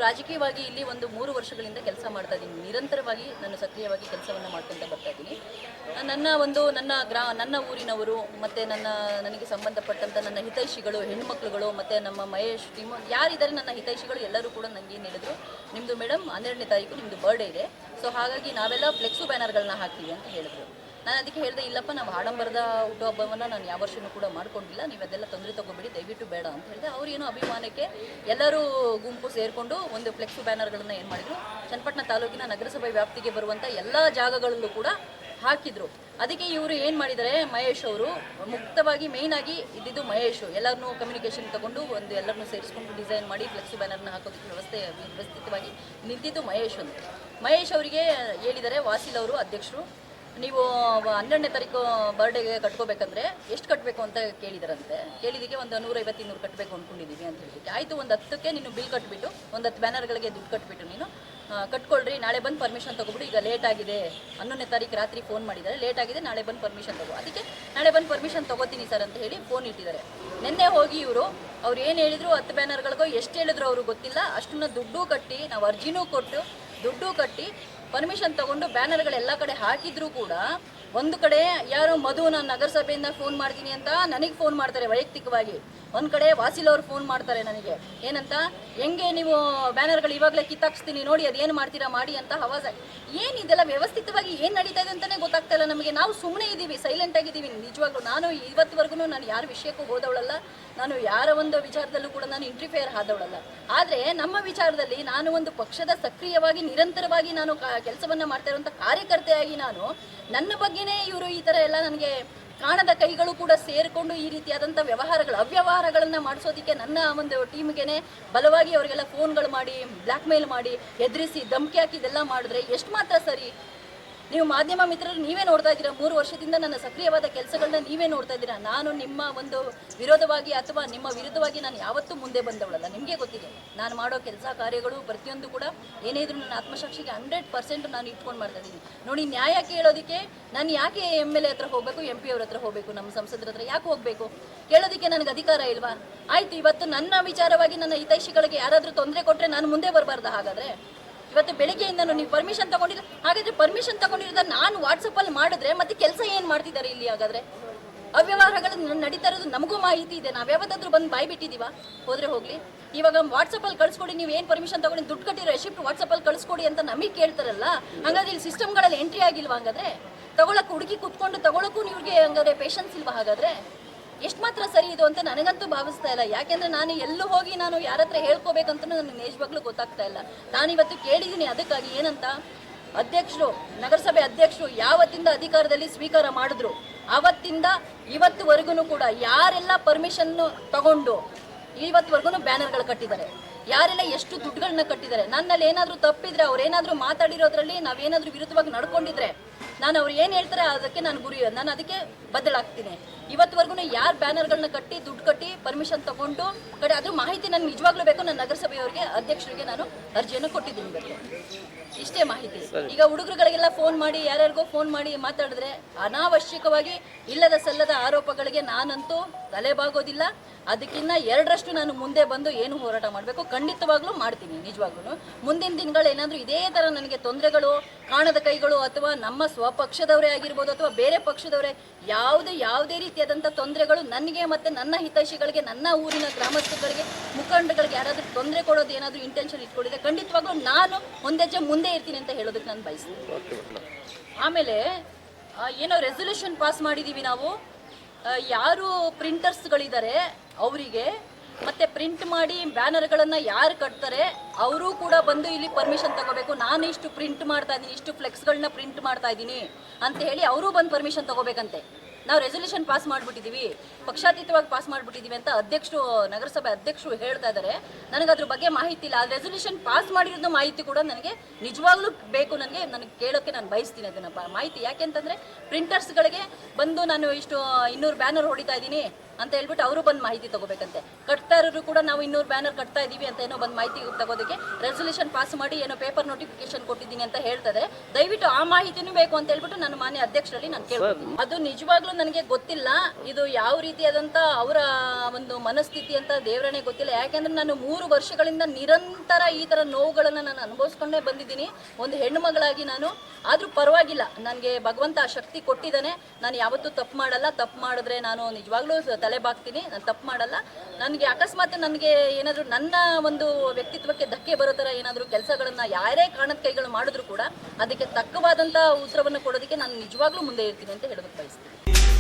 ರಾಜಕೀಯವಾಗಿ ಇಲ್ಲಿ ಒಂದು 3 ವರ್ಷಗಳಿಂದ ಕೆಲಸ ಮಾಡ್ತಾ ಇದ್ದೀನಿ. ನಿರಂತರವಾಗಿ ನಾನು ಸಕ್ರಿಯವಾಗಿ ಕೆಲಸವನ್ನು ಮಾಡ್ಕೊಂತ ಬರ್ತಾ ಇದ್ದೀನಿ. ನನ್ನ ಊರಿನವರು ಮತ್ತು ನನಗೆ ಸಂಬಂಧಪಟ್ಟಂಥ ನನ್ನ ಹಿತೈಷಿಗಳು, ಹೆಣ್ಮಕ್ಳುಗಳು ಮತ್ತು ನಮ್ಮ ಮಹೇಶ್ ಟೀಮು ಯಾರಿದ್ದಾರೆ ನನ್ನ ಹಿತೈಷಿಗಳು ಎಲ್ಲರೂ ಕೂಡ ನನಗೆ ಏನು ಹೇಳಿದ್ರು, ನಿಮ್ಮದು ಮೇಡಮ್ 12ನೇ ತಾರೀಕು ನಿಮ್ಮದು ಬರ್ಡೇ ಇದೆ, ಸೊ ಹಾಗಾಗಿ ನಾವೆಲ್ಲ ಫ್ಲೆಕ್ಸು ಬ್ಯಾನರ್ಗಳನ್ನ ಹಾಕ್ತೀವಿ ಅಂತ ಹೇಳಿದ್ರು. ನಾನು ಅದಕ್ಕೆ ಹೇಳಿದೆ, ಇಲ್ಲಪ್ಪ ನಾವು ಆಡಂಬರದ ಹುಟ್ಟುಹಬ್ಬವನ್ನು ನಾನು ಯಾವ ವರ್ಷವೂ ಕೂಡ ಮಾಡ್ಕೊಂಡಿಲ್ಲ, ನೀವು ಅದೆಲ್ಲ ತೊಂದರೆ ತೊಗೊಬೇಡಿ, ದಯವಿಟ್ಟು ಬೇಡ ಅಂತ ಹೇಳಿದೆ. ಅವ್ರೇನೋ ಅಭಿಮಾನಕ್ಕೆ ಎಲ್ಲರೂ ಗುಂಪು ಸೇರಿಕೊಂಡು ಒಂದು ಫ್ಲೆಕ್ಸು ಬ್ಯಾನರ್ಗಳನ್ನು ಏನು ಮಾಡಿದರು, ಚನ್ನಪಟ್ಟಣ ತಾಲೂಕಿನ ನಗರಸಭೆ ವ್ಯಾಪ್ತಿಗೆ ಬರುವಂಥ ಎಲ್ಲ ಜಾಗಗಳಲ್ಲೂ ಕೂಡ ಹಾಕಿದ್ರು. ಅದಕ್ಕೆ ಇವರು ಏನು ಮಾಡಿದ್ದಾರೆ, ಮಹೇಶ್ ಅವರು ಮುಕ್ತವಾಗಿ ಮೇಯ್ನಾಗಿ ಇದ್ದಿದ್ದು ಮಹೇಶು ಎಲ್ಲರನ್ನೂ ಕಮ್ಯುನಿಕೇಷನ್ ತಗೊಂಡು ಎಲ್ಲರನ್ನೂ ಸೇರಿಸ್ಕೊಂಡು ಡಿಸೈನ್ ಮಾಡಿ ಫ್ಲೆಕ್ಸು ಬ್ಯಾನರ್ನ ಹಾಕೋದಕ್ಕೆ ವ್ಯವಸ್ಥಿತವಾಗಿ ನಿಂತಿದ್ದು ಮಹೇಶ್ ಅವರಿಗೆ ಹೇಳಿದ್ದಾರೆ, ವಾಸಿಲ್ ಅವರು ಅಧ್ಯಕ್ಷರು, ನೀವು 12ನೇ ತಾರೀಕು ಬರ್ಡೇಗೆ ಕಟ್ಕೋಬೇಕಂದ್ರೆ ಎಷ್ಟು ಕಟ್ಟಬೇಕು ಅಂತ ಕೇಳಿದಾರಂತೆ. ಕೇಳಿದಕ್ಕೆ ಒಂದು 150-200 ಕಟ್ಟಬೇಕು ಅಂದ್ಕೊಂಡಿದ್ದೀವಿ ಅಂತ ಹೇಳಿದ್ದಕ್ಕೆ, ಆಯಿತು ಒಂದು 10ಕ್ಕೆ ನೀನು ಬಿಲ್ ಕಟ್ಬಿಟ್ಟು ಒಂದು 10 ಬ್ಯಾನರ್ಗಳಿಗೆ ದುಡ್ಡು ಕಟ್ಬಿಟ್ಟು ನೀನು ಕಟ್ಕೊಳ್ರಿ, ನಾಳೆ ಬಂದು ಪರ್ಮಿಷನ್ ತೊಗೊಬಿಟ್ಟು, ಈಗ ಲೇಟ್ ಆಗಿದೆ, 11ನೇ ತಾರೀಕು ರಾತ್ರಿ ಫೋನ್ ಮಾಡಿದ್ದಾರೆ, ಲೇಟ್ ಆಗಿದೆ, ನಾಳೆ ಬಂದು ಪರ್ಮಿಷನ್ ತಗೋ. ಅದಕ್ಕೆ ನಾಳೆ ಬಂದು ಪರ್ಮಿಷನ್ ತೊಗೋತೀನಿ ಸರ್ ಅಂತ ಹೇಳಿ ಫೋನ್ ಇಟ್ಟಿದ್ದಾರೆ. ನಿನ್ನೆ ಹೋಗಿ ಅವ್ರು ಏನು ಹೇಳಿದ್ರು, 10 ಬ್ಯಾನರ್ಗಳಿಗೋ ಎಷ್ಟು ಹೇಳಿದ್ರು ಅವ್ರಿಗೆ ಗೊತ್ತಿಲ್ಲ, ಅಷ್ಟನ್ನ ದುಡ್ಡು ಕಟ್ಟಿ, ನಾವು ಅರ್ಜಿನೂ ಕೊಟ್ಟು ದುಡ್ಡು ಕಟ್ಟಿ ಪರ್ಮಿಷನ್ ತೊಗೊಂಡು ಬ್ಯಾನರ್ಗಳೆಲ್ಲ ಕಡೆ ಹಾಕಿದ್ರು ಕೂಡ ಒಂದು ಕಡೆ ಯಾರೋ ಮಧು, ನಾನು ನಗರಸಭೆಯಿಂದ ಫೋನ್ ಮಾಡ್ತೀನಿ ಅಂತ ನನಗೆ ಫೋನ್ ಮಾಡ್ತಾರೆ ವೈಯಕ್ತಿಕವಾಗಿ, ಒಂದು ಕಡೆ ವಾಸಿಲ್ ಅವ್ರು ಫೋನ್ ಮಾಡ್ತಾರೆ ನನಗೆ, ಏನಂತ, ಹೆಂಗೆ ನೀವು ಬ್ಯಾನರ್ಗಳು ಇವಾಗಲೇ ಕಿತ್ತಾಕ್ಸ್ತೀನಿ ನೋಡಿ, ಅದೇನು ಮಾಡ್ತೀರಾ ಮಾಡಿ ಅಂತ ಹವಾಜ. ಏನು ಇದೆಲ್ಲ ವ್ಯವಸ್ಥಿತವಾಗಿ ಏನು ನಡೀತಾ ಇದೆ ಅಂತಲೇ ಗೊತ್ತಾಗ್ತಾ ಇಲ್ಲ ನಮಗೆ. ನಾವು ಸುಮ್ಮನೆ ಇದ್ದೀವಿ, ಸೈಲೆಂಟ್ ಆಗಿದ್ದೀವಿ. ನಿಜವಾಗ್ಲೂ ನಾನು ಇವತ್ತುವರೆಗೂ ನಾನು ಯಾರ ವಿಷಯಕ್ಕೂ ಹೋದವಳಲ್ಲ, ನಾನು ಯಾರ ಒಂದು ವಿಚಾರದಲ್ಲೂ ಕೂಡ ನಾನು ಇಂಟ್ರಿಫೇರ್ ಆದವಳಲ್ಲ. ಆದರೆ ನಮ್ಮ ವಿಚಾರದಲ್ಲಿ ನಾನು ಒಂದು ಪಕ್ಷದ ಸಕ್ರಿಯವಾಗಿ ನಿರಂತರವಾಗಿ ನಾನು ಕೆಲಸವನ್ನು ಮಾಡ್ತಾ ಇರುವಂಥ ಕಾರ್ಯಕರ್ತೆಯಾಗಿ ನಾನು ನನ್ನ ಬಗ್ಗೆನೇ ಇವರು ಈ ಥರ ಎಲ್ಲ ನನಗೆ ಕಾಣದ ಕೈಗಳು ಕೂಡ ಸೇರಿಕೊಂಡು ಈ ರೀತಿಯಾದಂಥ ಅವ್ಯವಹಾರಗಳನ್ನು ಮಾಡಿಸೋದಕ್ಕೆ ನನ್ನ ಒಂದು ಟೀಮ್ಗೆ ಬಲವಾಗಿ ಅವರಿಗೆಲ್ಲ ಫೋನ್ಗಳು ಮಾಡಿ, ಬ್ಲ್ಯಾಕ್ ಮೇಲ್ ಮಾಡಿ, ಎದುರಿಸಿ, ಧಮಕಿ ಹಾಕಿ ಇದೆಲ್ಲ ಮಾಡಿದ್ರೆ ಎಷ್ಟು ಮಾತ್ರ ಸರಿ? ನೀವು ಮಾಧ್ಯಮ ಮಿತ್ರರು ನೀವೇ ನೋಡ್ತಾ ಇದ್ದೀರಾ, 3 ವರ್ಷದಿಂದ ನನ್ನ ಸಕ್ರಿಯವಾದ ಕೆಲಸಗಳನ್ನ ನೀವೇ ನೋಡ್ತಾ ಇದ್ದೀರಾ. ನಾನು ನಿಮ್ಮ ಒಂದು ವಿರೋಧವಾಗಿ ಅಥವಾ ನಿಮ್ಮ ವಿರುದ್ಧವಾಗಿ ನಾನು ಯಾವತ್ತೂ ಮುಂದೆ ಬಂದವಳಲ್ಲ, ನಿಮಗೆ ಗೊತ್ತಿದೆ. ನಾನು ಮಾಡೋ ಕೆಲಸ ಕಾರ್ಯಗಳು ಪ್ರತಿಯೊಂದು ಕೂಡ ಏನೇ ಇದ್ರೂ ನನ್ನ ಆತ್ಮಸಾಕ್ಷಿಗೆ 100% ನಾನು ಇಟ್ಕೊಂಡು ಮಾಡ್ತಾ ಇದ್ದೀನಿ. ನೋಡಿ, ನ್ಯಾಯ ಕೇಳೋದಕ್ಕೆ ನಾನು ಯಾಕೆ MLA ಹತ್ರ ಹೋಗಬೇಕು, MP ಅವ್ರ ಹತ್ರ ಹೋಗಬೇಕು, ನಮ್ಮ ಸಂಸದರ ಹತ್ರ ಯಾಕೆ ಹೋಗಬೇಕು? ಕೇಳೋದಕ್ಕೆ ನನಗೆ ಅಧಿಕಾರ ಇಲ್ವಾ? ಆಯಿತು, ಇವತ್ತು ನನ್ನ ವಿಚಾರವಾಗಿ ನನ್ನ ಹಿತೈಷಿಗಳಿಗೆ ಯಾರಾದರೂ ತೊಂದರೆ ಕೊಟ್ಟರೆ ನಾನು ಮುಂದೆ ಬರಬಾರ್ದು? ಹಾಗಾದರೆ ಇವತ್ತು ಬೆಳಗ್ಗೆಯಿಂದನೂ ನೀವು ಪರ್ಮಿಷನ್ ತಗೊಂಡಿಲ್ಲ, ಹಾಗಾದರೆ ಪರ್ಮಿಷನ್ ತಗೊಂಡಿರೋದ ನಾನು ವಾಟ್ಸಪ್ಪಲ್ಲಿ ಮಾಡಿದ್ರೆ ಮತ್ತೆ ಕೆಲಸ ಏನು ಮಾಡ್ತಿದ್ದಾರೆ ಇಲ್ಲಿ? ಹಾಗಾದರೆ ಅವ್ಯವಹಾರಗಳು ನಡೀತಾ ಇರೋದು ನಮಗೂ ಮಾಹಿತಿ ಇದೆ, ನಾವು ಯಾವತ್ತಾದ್ರೂ ಬಂದು ಬಾಯಿ ಬಿಟ್ಟಿದ್ದೀವ? ಹೋದರೆ ಹೋಗಲಿ, ಇವಾಗ ವಾಟ್ಸಪ್ಪಲ್ಲಿ ಕಳಿಸ್ಕೊಡಿ, ನೀವು ಏನು ಪರ್ಮಿಷನ್ ತಗೊಂಡು ದುಡ್ಡು ಕಟ್ಟಿರೋ ರೆಸಿಪ್ಟ್ ವಾಟ್ಸಪ್ಪಲ್ಲಿ ಕಳಿಸ್ಕೊಡಿ ಅಂತ ನಮಗೆ ಕೇಳ್ತಾರಲ್ಲ. ಹಾಗಾದ್ರೆ ಇಲ್ಲಿ ಸಿಸ್ಟಮ್ಗಳಲ್ಲಿ ಎಂಟ್ರಿ ಆಗಿಲ್ವಾ? ಹಾಗಾದರೆ ತಗೊಳಕ್ಕೆ ಹುಡುಕಿ ಕೂತ್ಕೊಂಡು ತಗೊಳಕ್ಕೂ ಇವ್ರಿಗೆ ಹಂಗಾದ್ರೆ ಪೇಷನ್ಸ್ ಇಲ್ವಾ? ಹಾಗಾದರೆ ಎಷ್ಟು ಮಾತ್ರ ಸರಿ ಇದು ಅಂತ ನನಗಂತೂ ಭಾವಿಸ್ತಾ ಇಲ್ಲ. ಯಾಕೆಂದರೆ ನಾನು ಎಲ್ಲೂ ಹೋಗಿ ನಾನು ಯಾರ ಹತ್ರ ಹೇಳ್ಕೋಬೇಕಂತ ನನಗೆ ನಿಜವಾಗ್ಲೂ ಗೊತ್ತಾಗ್ತಾ ಇಲ್ಲ. ನಾನಿವತ್ತು ಕೇಳಿದ್ದೀನಿ ಅದಕ್ಕಾಗಿ, ಏನಂತ, ಅಧ್ಯಕ್ಷರು, ನಗರಸಭೆ ಅಧ್ಯಕ್ಷರು ಯಾವತ್ತಿಂದ ಅಧಿಕಾರದಲ್ಲಿ ಸ್ವೀಕಾರ ಮಾಡಿದ್ರು ಆವತ್ತಿಂದ ಇವತ್ತುವರೆಗೂ ಕೂಡ ಯಾರೆಲ್ಲ ಪರ್ಮಿಷನ್ನು ತಗೊಂಡು ಇವತ್ತುವರೆಗೂ ಬ್ಯಾನರ್ಗಳು ಕಟ್ಟಿದ್ದಾರೆ, ಯಾರೆಲ್ಲ ಎಷ್ಟು ದುಡ್ಡುಗಳನ್ನ ಕಟ್ಟಿದ್ದಾರೆ, ನನ್ನಲ್ಲಿ ಏನಾದರೂ ತಪ್ಪಿದ್ರೆ, ಅವ್ರೇನಾದರೂ ಮಾತಾಡಿರೋದ್ರಲ್ಲಿ ನಾವೇನಾದರೂ ವಿರುದ್ಧವಾಗಿ ನಡ್ಕೊಂಡಿದ್ರೆ ನಾನು ಅವ್ರು ಏನು ಹೇಳ್ತಾರೆ ಅದಕ್ಕೆ ನಾನು ಅದಕ್ಕೆ ಬದಲಾಗ್ತೀನಿ. ಇವತ್ತುವರೆಗೂ ಯಾರು ಬ್ಯಾನರ್ಗಳನ್ನ ಕಟ್ಟಿ ದುಡ್ಡು ಕಟ್ಟಿ ಪರ್ಮಿಷನ್ ತಗೊಂಡು ಅದ್ರ ಮಾಹಿತಿ ನನಗೆ ನಿಜವಾಗ್ಲೂ ಬೇಕು. ನನ್ನ ನಗರಸಭೆಯವರಿಗೆ ಅಧ್ಯಕ್ಷರಿಗೆ ನಾನು ಅರ್ಜಿಯನ್ನು ಕೊಟ್ಟಿದ್ದೀನಿ ಬೇಕು, ಇಷ್ಟೇ ಮಾಹಿತಿ. ಈಗ ಹುಡುಗರುಗಳಿಗೆಲ್ಲ ಫೋನ್ ಮಾಡಿ, ಯಾರ್ಯಾರಿಗೋ ಫೋನ್ ಮಾಡಿ ಮಾತಾಡಿದ್ರೆ ಅನಾವಶ್ಯಕವಾಗಿ ಇಲ್ಲದ ಸಲ್ಲದ ಆರೋಪಗಳಿಗೆ ನಾನಂತೂ ತಲೆಬಾಗೋದಿಲ್ಲ. ಅದಕ್ಕಿಂತ 2ರಷ್ಟು ನಾನು ಮುಂದೆ ಬಂದು ಏನು ಹೋರಾಟ ಮಾಡಬೇಕು ಖಂಡಿತವಾಗ್ಲೂ ಮಾಡ್ತೀನಿ. ನಿಜವಾಗ್ಲೂ ಮುಂದಿನ ದಿನಗಳು ಏನಾದರೂ ಇದೇ ಥರ ನನಗೆ ತೊಂದರೆಗಳು, ಕಾಣದ ಕೈಗಳು, ಅಥವಾ ನಮ್ಮ ಸ್ವಪಕ್ಷದವರೇ ಆಗಿರ್ಬೋದು ಅಥವಾ ಬೇರೆ ಪಕ್ಷದವರೇ ಯಾವುದೇ ರೀತಿಯಾದಂಥ ತೊಂದರೆಗಳು ನನಗೆ ಮತ್ತು ನನ್ನ ಹಿತೈಷಿಗಳಿಗೆ, ನನ್ನ ಊರಿನ ಗ್ರಾಮಸ್ಥಗಳಿಗೆ, ಮುಖಂಡಗಳಿಗೆ ಯಾರಾದರೂ ತೊಂದರೆ ಕೊಡೋದು ಏನಾದರೂ ಇಂಟೆನ್ಷನ್ ಇಟ್ಕೊಂಡಿದೆ, ಖಂಡಿತವಾಗ್ಲೂ ನಾನು ಒಂದೆಜ್ಜೆ ಮುಂದೆ ಇರ್ತೀನಿ ಅಂತ ಹೇಳೋದಕ್ಕೆ ನಾನು ಬಯಸ್ತೀನಿ. ಆಮೇಲೆ ಏನೋ ರೆಸೊಲ್ಯೂಷನ್ ಪಾಸ್ ಮಾಡಿದ್ದೀವಿ ನಾವು, ಯಾರು ಪ್ರಿಂಟರ್ಸ್ಗಳಿದ್ದಾರೆ ಅವರಿಗೆ ಮತ್ತು ಪ್ರಿಂಟ್ ಮಾಡಿ ಬ್ಯಾನರ್ಗಳನ್ನು ಯಾರು ಕಟ್ತಾರೆ ಅವರು ಕೂಡ ಬಂದು ಇಲ್ಲಿ ಪರ್ಮಿಷನ್ ತಗೋಬೇಕು. ನಾನು ಇಷ್ಟು ಪ್ರಿಂಟ್ ಮಾಡ್ತಾ ಇದ್ದೀನಿ, ಇಷ್ಟು ಫ್ಲೆಕ್ಸ್ಗಳನ್ನ ಪ್ರಿಂಟ್ ಮಾಡ್ತಾ ಇದ್ದೀನಿ ಅಂತ ಹೇಳಿ ಅವರು ಬಂದು ಪರ್ಮಿಷನ್ ತಗೋಬೇಕಂತೆ. ನಾವು ರೆಸೊಲ್ಯೂಷನ್ ಪಾಸ್ ಮಾಡಿಬಿಟ್ಟಿದ್ದೀವಿ, ಪಕ್ಷಾತೀತವಾಗಿ ಪಾಸ್ ಮಾಡಿಬಿಟ್ಟಿದ್ದೀವಿ ಅಂತ ನಗರಸಭೆ ಅಧ್ಯಕ್ಷರು ಹೇಳ್ತಾ ಇದ್ದಾರೆ. ನನಗೆ ಅದ್ರ ಬಗ್ಗೆ ಮಾಹಿತಿ ಇಲ್ಲ. ಆ ರೆಸೊಲ್ಯೂಷನ್ ಪಾಸ್ ಮಾಡಿರೋದು ಮಾಹಿತಿ ಕೂಡ ನನಗೆ ನಿಜವಾಗ್ಲೂ ಬೇಕು. ನನಗೆ ಕೇಳೋಕ್ಕೆ ನಾನು ಬಯಸ್ತೀನಿ ಅದನ್ನು ಮಾಹಿತಿ. ಯಾಕೆಂತಂದರೆ ಪ್ರಿಂಟರ್ಸ್ಗಳಿಗೆ ಬಂದು ನಾನು ಇಷ್ಟು 200 ಬ್ಯಾನರ್ ಹೊಡಿತಾ ಇದ್ದೀನಿ, ಅಂತ ಹೇಳ್ಬಿಟ್ಟು ಅವರು ಬಂದು ಮಾಹಿತಿ ತಗೋಬೇಕಂತೆ. ಕಟ್ತಾ ಇರೋರು ಕೂಡ ನಾವು 200 ಬ್ಯಾನರ್ ಕಟ್ತಾ ಇದೀವಿ ಅಂತ ಏನೋ ಬಂದು ಮಾಹಿತಿ ತಗೋದಕ್ಕೆ ರೆಸಲ್ಯೂಷನ್ ಪಾಸ್ ಮಾಡಿ ಏನೋ ಪೇಪರ್ ನೋಟಿಫಿಕೇಶನ್ ಕೊಟ್ಟಿದ್ದೀನಿ ಅಂತ ಹೇಳ್ತಾರೆ. ದಯವಿಟ್ಟು ಆ ಮಾಹಿತಿನೂ ಬೇಕು ಅಂತ ಹೇಳ್ಬಿಟ್ಟು ನಾನು ಮಾನ್ಯ ಅಧ್ಯಕ್ಷರಲ್ಲಿ ನಾನು ಕೇಳ್ತೀನಿ. ಅದು ನಿಜವಾಗ್ಲೂ ನನಗೆ ಗೊತ್ತಿಲ್ಲ, ಇದು ಯಾವ ರೀತಿಯಾದಂಥ ಅವರ ಒಂದು ಮನಸ್ಥಿತಿ ಅಂತ ದೇವರೇ ಗೊತ್ತಿಲ್ಲ. ಯಾಕೆಂದ್ರೆ ನಾನು 3 ವರ್ಷಗಳಿಂದ ನಿರಂತರ ಈ ಥರ ನೋವುಗಳನ್ನು ನಾನು ಅನುಭವಿಸ್ಕೊಂಡೇ ಬಂದಿದ್ದೀನಿ ಒಂದು ಹೆಣ್ಣು ಮಗಳಾಗಿ. ನಾನು ಆದರೂ ಪರವಾಗಿಲ್ಲ, ನನಗೆ ಭಗವಂತ ಆ ಶಕ್ತಿ ಕೊಟ್ಟಿದ್ದಾನೆ. ನಾನು ಯಾವತ್ತೂ ತಪ್ಪು ಮಾಡಲ್ಲ. ತಪ್ಪು ಮಾಡಿದ್ರೆ ನಾನು ನಿಜವಾಗ್ಲೂ ತಲೆ ಬಾಗ್ತೀನಿ. ನಾನು ತಪ್ಪು ಮಾಡಲ್ಲ. ನನಗೆ ಅಕಸ್ಮಾತ್ ನನಗೆ ಏನಾದರೂ ನನ್ನ ಒಂದು ವ್ಯಕ್ತಿತ್ವಕ್ಕೆ ಧಕ್ಕೆ ಬರೋ ಥರ ಏನಾದರೂ ಕೆಲಸಗಳನ್ನು ಯಾರೇ ಕಾರಣದ ಕೈಗಳು ಮಾಡಿದ್ರು ಕೂಡ ಅದಕ್ಕೆ ತಕ್ಕವಾದಂಥ ಉತ್ತರವನ್ನು ಕೊಡೋದಕ್ಕೆ ನಾನು ನಿಜವಾಗ್ಲೂ ಮುಂದೆ ಇರ್ತೀನಿ ಅಂತ ಹೇಳೋದಕ್ಕೆ ಬಯಸ್ತೀನಿ.